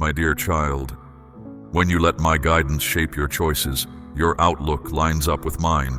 My dear child, when you let my guidance shape your choices, your outlook lines up with mine.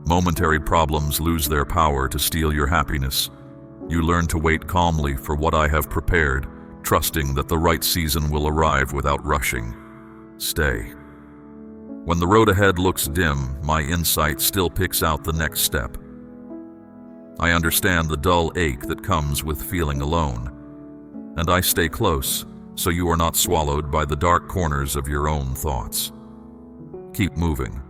Momentary problems lose their power to steal your happiness. You learn to wait calmly for what I have prepared, trusting that the right season will arrive without rushing. Stay. When the road ahead looks dim, my insight still picks out the next step. I understand the dull ache that comes with feeling alone, and I stay close so you are not swallowed by the dark corners of your own thoughts. Keep moving.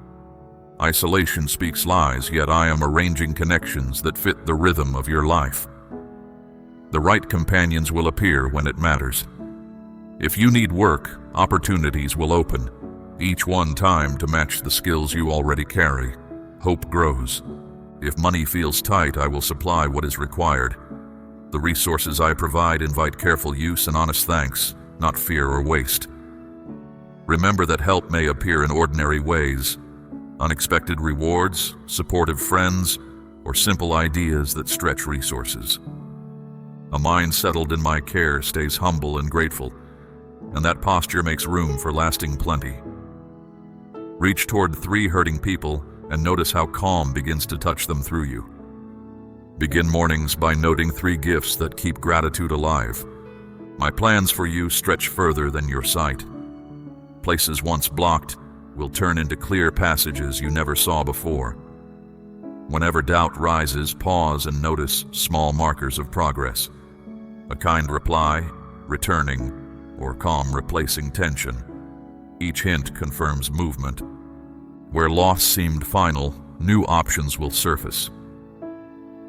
Isolation speaks lies, yet I am arranging connections that fit the rhythm of your life. The right companions will appear when it matters. If you need work, opportunities will open, each one timed to match the skills you already carry. Hope grows. If money feels tight, I will supply what is required. The resources I provide invite careful use and honest thanks, not fear or waste. Remember that help may appear in ordinary ways: unexpected rewards, supportive friends, or simple ideas that stretch resources. A mind settled in my care stays humble and grateful, and that posture makes room for lasting plenty. Reach toward 3 hurting people and notice how calm begins to touch them through you. Begin mornings by noting 3 gifts that keep gratitude alive. My plans for you stretch further than your sight. Places once blocked will turn into clear passages you never saw before. Whenever doubt rises, pause and notice small markers of progress. A kind reply, returning, or calm replacing tension. Each hint confirms movement. Where loss seemed final, new options will surface.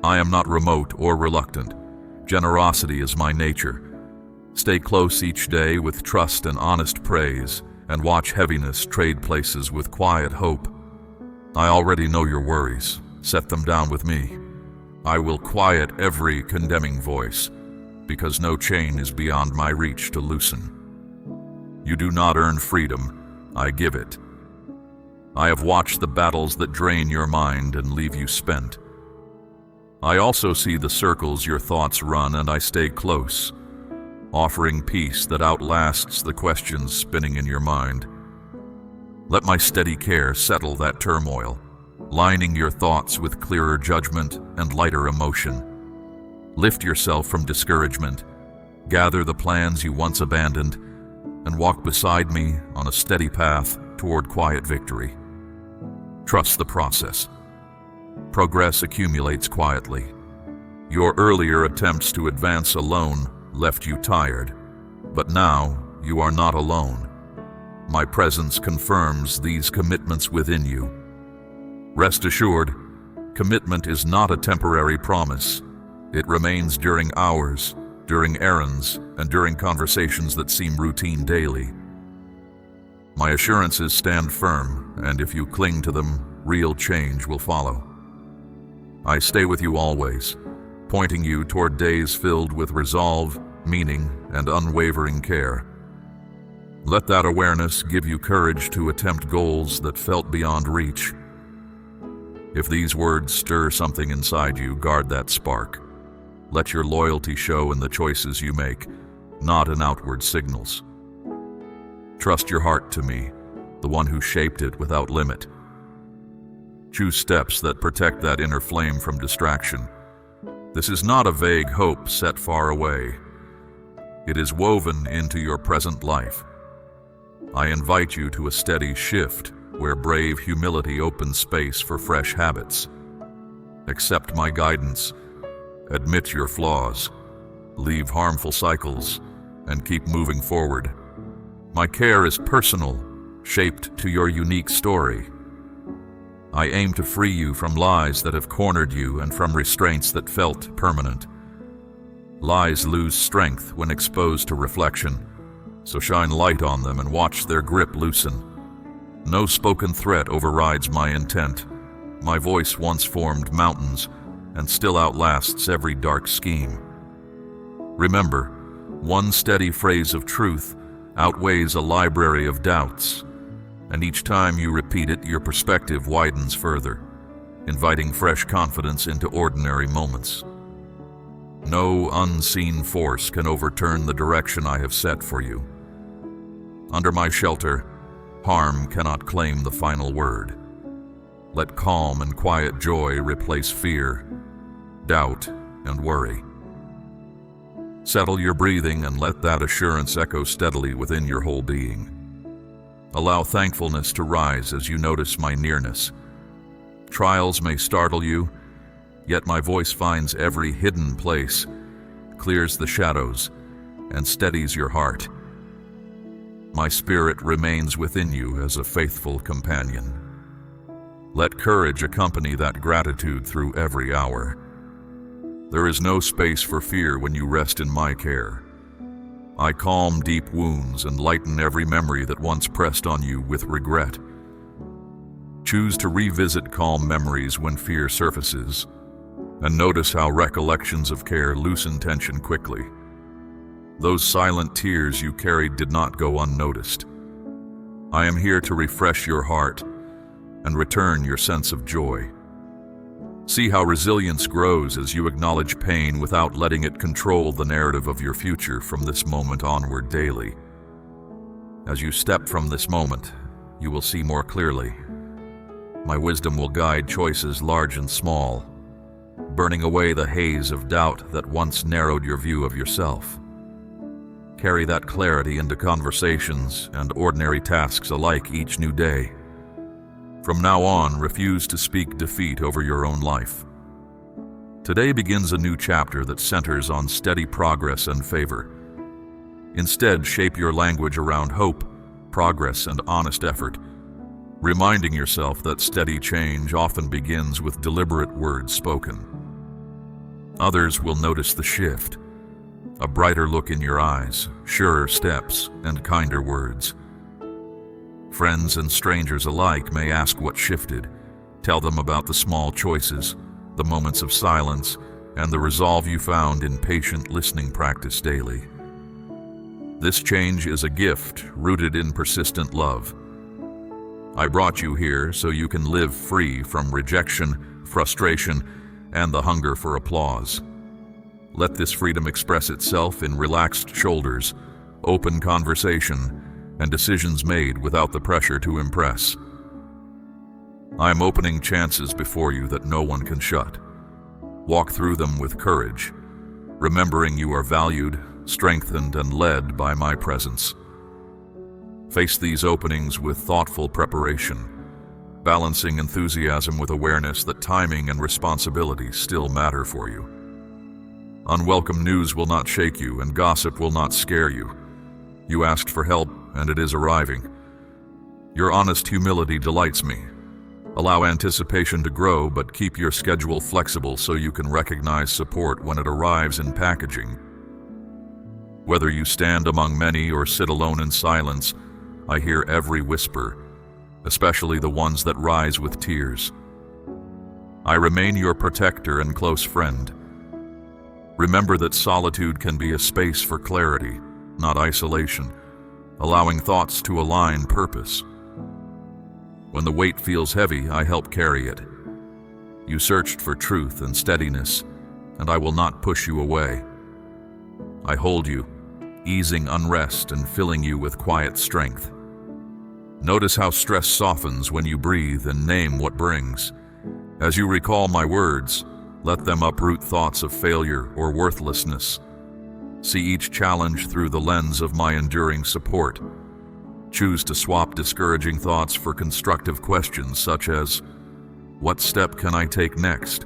I am not remote or reluctant. Generosity is my nature. Stay close each day with trust and honest praise, and watch heaviness trade places with quiet hope. I already know your worries. Set them down with me. I will quiet every condemning voice, because no chain is beyond my reach to loosen. You do not earn freedom, I give it. I have watched the battles that drain your mind and leave you spent. I also see the circles your thoughts run, and I stay close, offering peace that outlasts the questions spinning in your mind. Let my steady care settle that turmoil, lining your thoughts with clearer judgment and lighter emotion. Lift yourself from discouragement, gather the plans you once abandoned, and walk beside me on a steady path toward quiet victory. Trust the process. Progress accumulates quietly. Your earlier attempts to advance alone left you tired, but now you are not alone. My presence confirms these commitments within you. Rest assured, commitment is not a temporary promise. It remains during hours, during errands, and during conversations that seem routine daily. My assurances stand firm, and if you cling to them, real change will follow. I stay with you always, pointing you toward days filled with resolve, meaning, and unwavering care. Let that awareness give you courage to attempt goals that felt beyond reach. If these words stir something inside you, guard that spark. Let your loyalty show in the choices you make, not in outward signals. Trust your heart to me, the one who shaped it without limit. Choose steps that protect that inner flame from distraction. This is not a vague hope set far away. It is woven into your present life. I invite you to a steady shift where brave humility opens space for fresh habits. Accept my guidance. Admit your flaws. Leave harmful cycles, and keep moving forward. My care is personal, shaped to your unique story. I aim to free you from lies that have cornered you and from restraints that felt permanent. Lies lose strength when exposed to reflection, so shine light on them and watch their grip loosen. No spoken threat overrides my intent. My voice once formed mountains and still outlasts every dark scheme. Remember, one steady phrase of truth outweighs a library of doubts, and each time you repeat it, your perspective widens further, inviting fresh confidence into ordinary moments. No unseen force can overturn the direction I have set for you. Under my shelter, harm cannot claim the final word. Let calm and quiet joy replace fear, doubt, and worry. Settle your breathing and let that assurance echo steadily within your whole being. Allow thankfulness to rise as you notice my nearness. Trials may startle you, yet my voice finds every hidden place, clears the shadows, and steadies your heart. My spirit remains within you as a faithful companion. Let courage accompany that gratitude through every hour. There is no space for fear when you rest in my care. I calm deep wounds and lighten every memory that once pressed on you with regret. Choose to revisit calm memories when fear surfaces, and notice how recollections of care loosen tension quickly. Those silent tears you carried did not go unnoticed. I am here to refresh your heart and return your sense of joy. See how resilience grows as you acknowledge pain without letting it control the narrative of your future from this moment onward daily. As you step from this moment, you will see more clearly. My wisdom will guide choices large and small, burning away the haze of doubt that once narrowed your view of yourself. Carry that clarity into conversations and ordinary tasks alike each new day. From now on, refuse to speak defeat over your own life. Today begins a new chapter that centers on steady progress and favor. Instead, shape your language around hope, progress, and honest effort, reminding yourself that steady change often begins with deliberate words spoken. Others will notice the shift. A brighter look in your eyes, surer steps, and kinder words. Friends and strangers alike may ask what shifted. Tell them about the small choices, the moments of silence, and the resolve you found in patient listening practice daily. This change is a gift rooted in persistent love. I brought you here so you can live free from rejection, frustration, and the hunger for applause. Let this freedom express itself in relaxed shoulders, open conversation, and decisions made without the pressure to impress. I am opening chances before you that no one can shut. Walk through them with courage, remembering you are valued, strengthened, and led by my presence. Face these openings with thoughtful preparation, balancing enthusiasm with awareness that timing and responsibility still matter for you. Unwelcome news will not shake you, and gossip will not scare you. You asked for help, and it is arriving. Your honest humility delights me. Allow anticipation to grow, but keep your schedule flexible so you can recognize support when it arrives in packaging. Whether you stand among many or sit alone in silence, I hear every whisper, especially the ones that rise with tears. I remain your protector and close friend. Remember that solitude can be a space for clarity, not isolation, allowing thoughts to align purpose. When the weight feels heavy, I help carry it. You searched for truth and steadiness, and I will not push you away. I hold you, easing unrest and filling you with quiet strength. Notice how stress softens when you breathe and name what brings. As you recall my words, let them uproot thoughts of failure or worthlessness. See each challenge through the lens of my enduring support. Choose to swap discouraging thoughts for constructive questions such as, what step can I take next?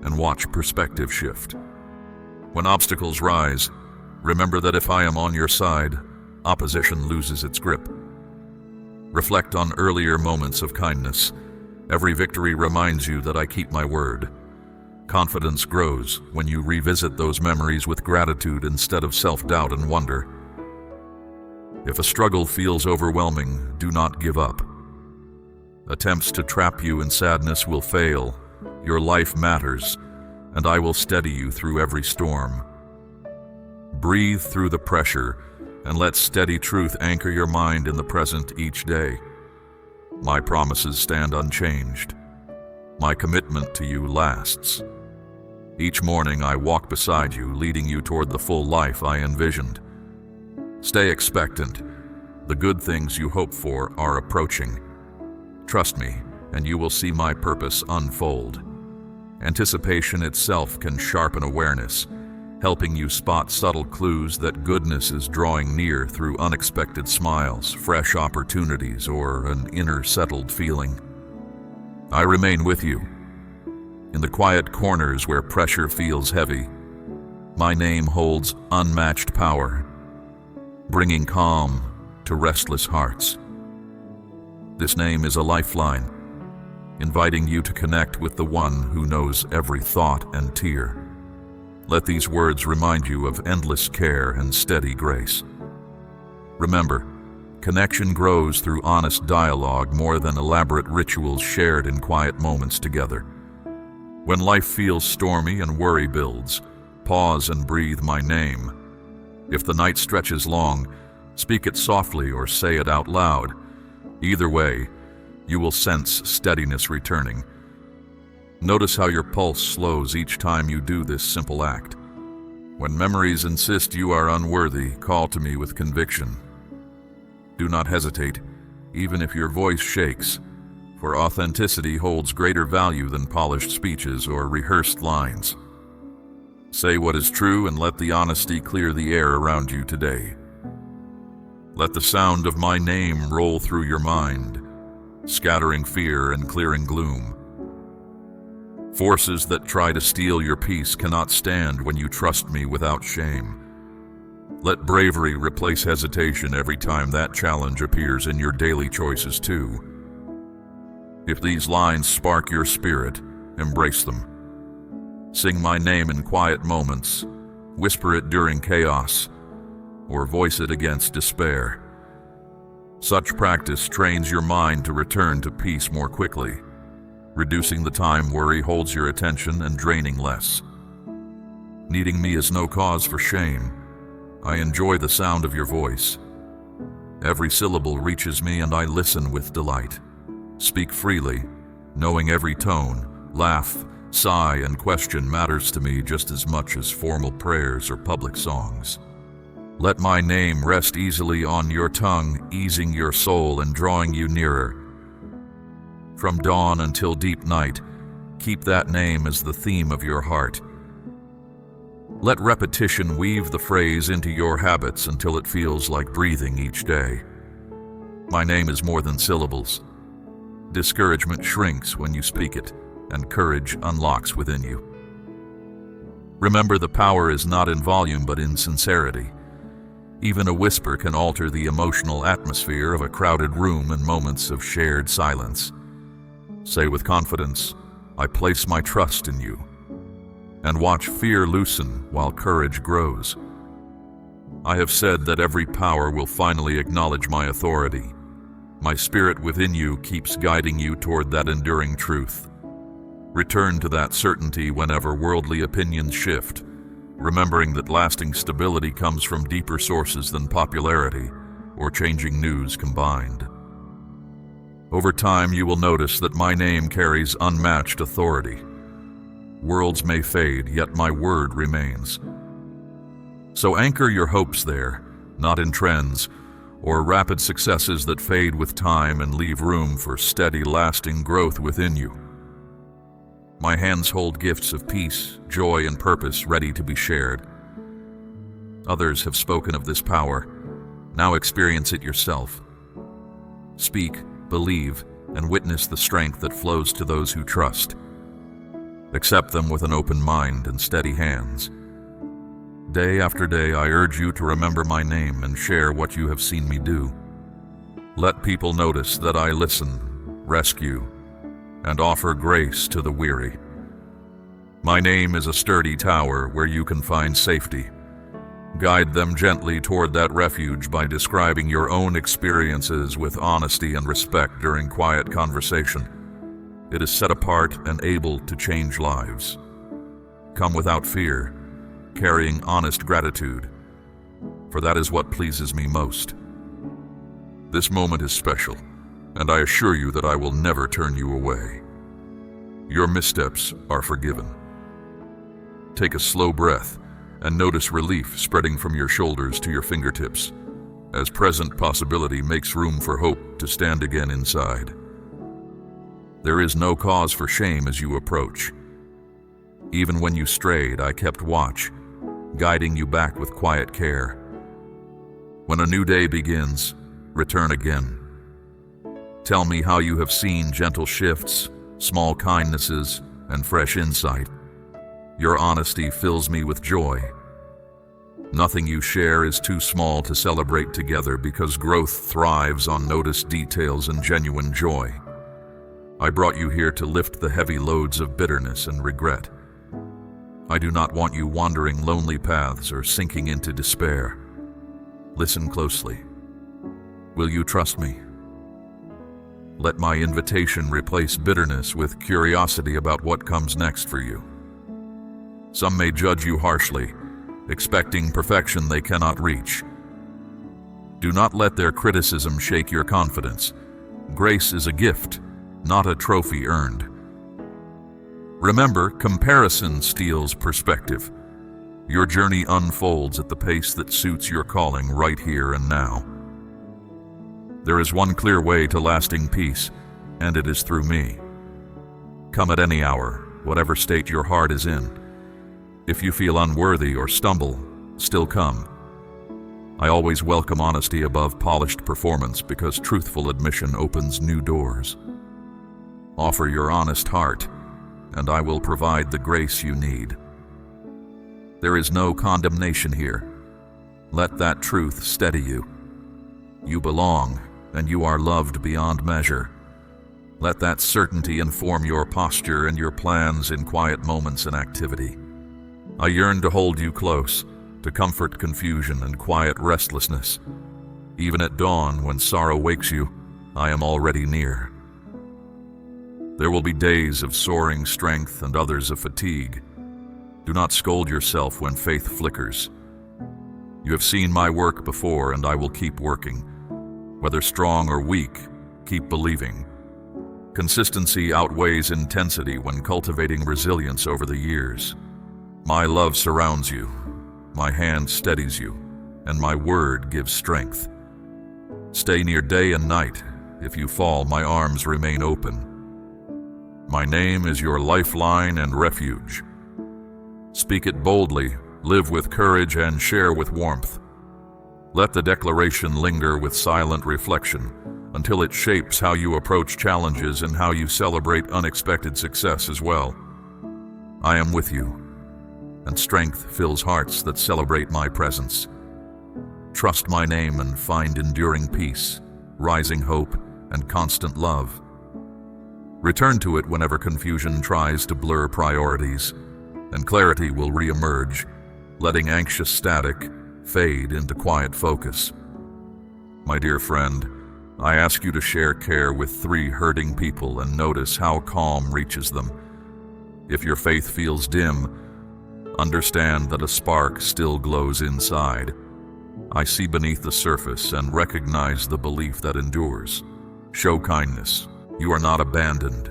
And watch perspective shift. When obstacles rise, remember that if I am on your side, opposition loses its grip. Reflect on earlier moments of kindness. Every victory reminds you that I keep my word. Confidence grows when you revisit those memories with gratitude instead of self-doubt and wonder. If a struggle feels overwhelming, do not give up. Attempts to trap you in sadness will fail. Your life matters, and I will steady you through every storm. Breathe through the pressure, and let steady truth anchor your mind in the present each day. My promises stand unchanged. My commitment to you lasts. Each morning I walk beside you, leading you toward the full life I envisioned. Stay expectant, The good things you hope for are approaching. Trust me, and you will see my purpose unfold. Anticipation itself can sharpen awareness, helping you spot subtle clues that goodness is drawing near through unexpected smiles, fresh opportunities, or an inner settled feeling. I remain with you. In the quiet corners where pressure feels heavy, my name holds unmatched power, bringing calm to restless hearts. This name is a lifeline, inviting you to connect with the one who knows every thought and tear. Let these words remind you of endless care and steady grace. Remember, connection grows through honest dialogue more than elaborate rituals shared in quiet moments together. When life feels stormy and worry builds, pause and breathe my name. If the night stretches long, speak it softly or say it out loud. Either way, you will sense steadiness returning. Notice how your pulse slows each time you do this simple act. When memories insist you are unworthy, call to me with conviction. Do not hesitate, even if your voice shakes, for authenticity holds greater value than polished speeches or rehearsed lines. Say what is true and let the honesty clear the air around you today. Let the sound of my name roll through your mind, scattering fear and clearing gloom. Forces that try to steal your peace cannot stand when you trust me without shame. Let bravery replace hesitation every time that challenge appears in your daily choices too. If these lines spark your spirit, embrace them. Sing my name in quiet moments, whisper it during chaos, or voice it against despair. Such practice trains your mind to return to peace more quickly, reducing the time worry holds your attention and draining less. Needing me is no cause for shame. I enjoy the sound of your voice. Every syllable reaches me and I listen with delight. Speak freely, knowing every tone, laugh, sigh, and question matters to me just as much as formal prayers or public songs. Let my name rest easily on your tongue, easing your soul and drawing you nearer. From dawn until deep night, keep that name as the theme of your heart. Let repetition weave the phrase into your habits until it feels like breathing each day. My name is more than syllables. Discouragement shrinks when you speak it, and courage unlocks within you. Remember, the power is not in volume but in sincerity. Even a whisper can alter the emotional atmosphere of a crowded room in moments of shared silence. Say with confidence, I place my trust in you. And watch fear loosen while courage grows. I have said that every power will finally acknowledge my authority. My spirit within you keeps guiding you toward that enduring truth. Return to that certainty whenever worldly opinions shift, remembering that lasting stability comes from deeper sources than popularity or changing news combined. Over time, you will notice that my name carries unmatched authority. Worlds may fade, yet my word remains. So anchor your hopes there, not in trends or rapid successes that fade with time, and leave room for steady, lasting growth within you. My hands hold gifts of peace, joy, and purpose ready to be shared. Others have spoken of this power. Now experience it yourself. Speak, believe, and witness the strength that flows to those who trust. Accept them with an open mind and steady hands. Day after day, I urge you to remember my name and share what you have seen me do. Let people notice that I listen, rescue, and offer grace to the weary. My name is a sturdy tower where you can find safety. Guide them gently toward that refuge by describing your own experiences with honesty and respect during quiet conversation. It is set apart and able to change lives. Come without fear, carrying honest gratitude, for that is what pleases me most. This moment is special, and I assure you that I will never turn you away. Your missteps are forgiven. Take a slow breath and notice relief spreading from your shoulders to your fingertips. as present possibility makes room for hope to stand again inside. There is no cause for shame as you approach. Even when you strayed, I kept watch, guiding you back with quiet care. When a new day begins, return again. Tell me how you have seen gentle shifts, small kindnesses, and fresh insight. Your honesty fills me with joy. Nothing you share is too small to celebrate together because growth thrives on noticed details and genuine joy. I brought you here to lift the heavy loads of bitterness and regret. I do not want you wandering lonely paths or sinking into despair. Listen closely. Will you trust me? Let my invitation replace bitterness with curiosity about what comes next for you. Some may judge you harshly, expecting perfection they cannot reach. Do not let their criticism shake your confidence. Grace is a gift, not a trophy earned. Remember, comparison steals perspective. Your journey unfolds at the pace that suits your calling right here and now. There is one clear way to lasting peace, and it is through me. Come at any hour, whatever state your heart is in. If you feel unworthy or stumble, still come. I always welcome honesty above polished performance because truthful admission opens new doors. Offer your honest heart, and I will provide the grace you need. There is no condemnation here. Let that truth steady you. You belong, and you are loved beyond measure. Let that certainty inform your posture and your plans in quiet moments and activity. I yearn to hold you close, to comfort confusion and quiet restlessness. Even at dawn, when sorrow wakes you, I am already near. There will be days of soaring strength and others of fatigue. Do not scold yourself when faith flickers. You have seen my work before, and I will keep working. Whether strong or weak, keep believing. Consistency outweighs intensity when cultivating resilience over the years. My love surrounds you, my hand steadies you, and my word gives strength. Stay near day and night. If you fall, my arms remain open. My name is your lifeline and refuge. Speak it boldly, live with courage, and share with warmth. Let the declaration linger with silent reflection until it shapes how you approach challenges and how you celebrate unexpected success as well. I am with you, and strength fills hearts that celebrate my presence. Trust my name and find enduring peace, rising hope, and constant love. Return to it whenever confusion tries to blur priorities, and clarity will re-emerge, letting anxious static fade into quiet focus. My dear friend, I ask you to share care with 3 hurting people and notice how calm reaches them. If your faith feels dim, understand that a spark still glows inside. I see beneath the surface and recognize the belief that endures. Show kindness. You are not abandoned.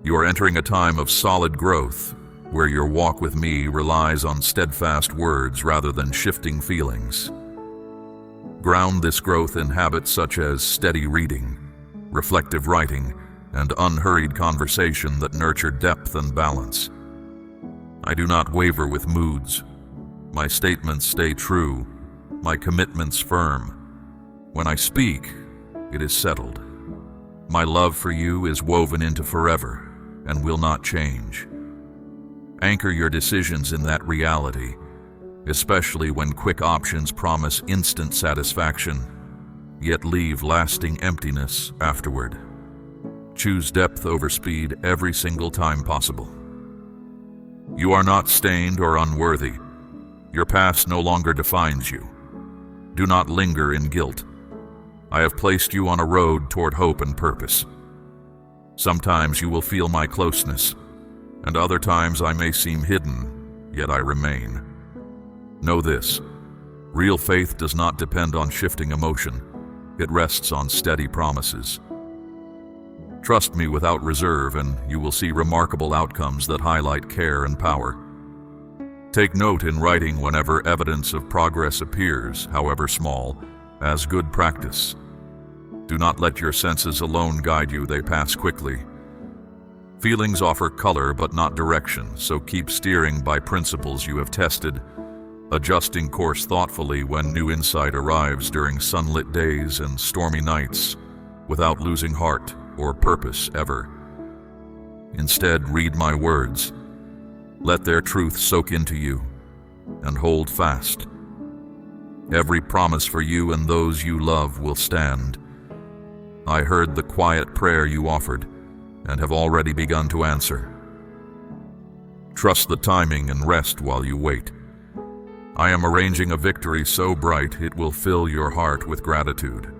You are entering a time of solid growth, where your walk with me relies on steadfast words rather than shifting feelings. Ground this growth in habits such as steady reading, reflective writing, and unhurried conversation that nurture depth and balance. I do not waver with moods. My statements stay true, my commitments firm. When I speak, it is settled. My love for you is woven into forever and will not change. Anchor your decisions in that reality, especially when quick options promise instant satisfaction, yet leave lasting emptiness afterward. Choose depth over speed every single time possible. You are not stained or unworthy. Your past no longer defines you. Do not linger in guilt. I have placed you on a road toward hope and purpose. Sometimes you will feel my closeness, and other times I may seem hidden, yet I remain. Know this: real faith does not depend on shifting emotion. It rests on steady promises. Trust me without reserve, and you will see remarkable outcomes that highlight care and power. Take note in writing whenever evidence of progress appears, however small, as good practice. Do not let your senses alone guide you, they pass quickly. Feelings offer color but not direction, so keep steering by principles you have tested, adjusting course thoughtfully when new insight arrives during sunlit days and stormy nights, without losing heart or purpose ever. Instead, read my words. Let their truth soak into you, and hold fast. Every promise for you and those you love will stand. I heard the quiet prayer you offered, and have already begun to answer. Trust the timing and rest while you wait. I am arranging a victory so bright it will fill your heart with gratitude.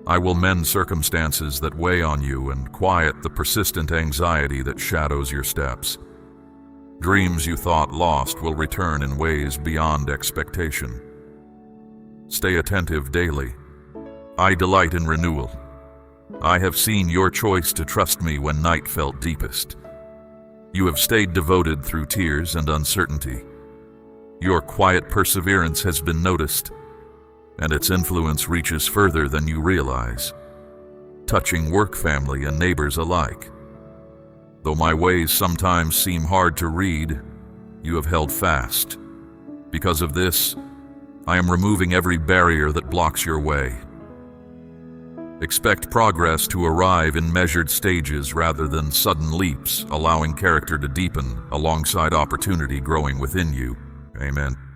I will mend circumstances that weigh on you and quiet the persistent anxiety that shadows your steps. Dreams you thought lost will return in ways beyond expectation. Stay attentive daily. I delight in renewal. I have seen your choice to trust me when night felt deepest. You have stayed devoted through tears and uncertainty. Your quiet perseverance has been noticed, and its influence reaches further than you realize, touching work, family, and neighbors alike. Though my ways sometimes seem hard to read, you have held fast. Because of this, I am removing every barrier that blocks your way. Expect progress to arrive in measured stages rather than sudden leaps, allowing character to deepen alongside opportunity growing within you. Amen.